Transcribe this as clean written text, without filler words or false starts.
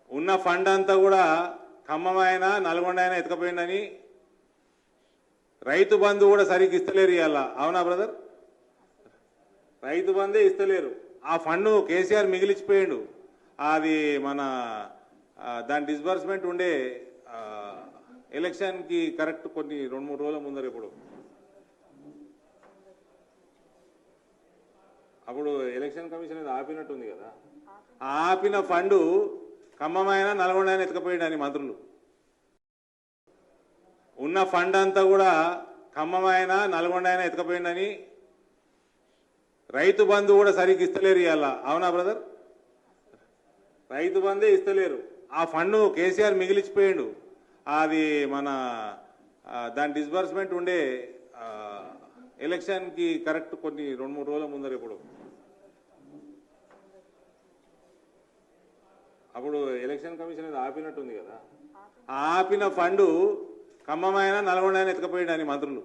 ఉన్న ఫండ్ అంతా కూడా ఖమ్మం అయినా నల్గొండ అయినా ఎత్తుకపోయిందని రైతు బంధు కూడా సరిగ్గా ఇస్తలేరు ఇవాళ. అవునా బ్రదర్? రైతు బంధే ఇస్తలేరు. ఆ ఫండ్ కేసీఆర్ మిగిలిచిపోయిండు. అది మన దాని డిస్బర్స్మెంట్ ఉండే ఎలక్షన్కి కరెక్ట్ కొన్ని 2-3 రోజుల ముందర ఇప్పుడు అప్పుడు ఎలక్షన్ కమిషన్ అది ఆపినట్టుంది కదా. ఆపిన ఫండ్ ఖమ్మం అయినా నల్గొండ అయినా ఎత్తుకపోయిండని మంత్రులు. ఉన్న ఫండ్ అంతా కూడా ఖమ్మం అయినా నల్గొండ అయినా ఎత్తుకపోయిండని రైతు బంధు కూడా సరిగ్గా ఇస్తలేరు ఇవాళ. అవునా బ్రదర్? రైతు బంధే ఇస్తలేరు. ఆ ఫండ్ కేసీఆర్ మిగిలిచిపోయిండు. అది మన దాని డిస్బర్స్మెంట్ ఉండే ఎలక్షన్కి కరెక్ట్ కొన్ని 2-3 రోజుల ముందర ఇప్పుడు అప్పుడు ఎలక్షన్ కమిషన్ అది ఆపినట్టుంది కదా. ఆపిన ఫండ్ ఖమ్మం అయినా నల్గొండ అయినా ఎత్తుకపోయిండని మంత్రులు.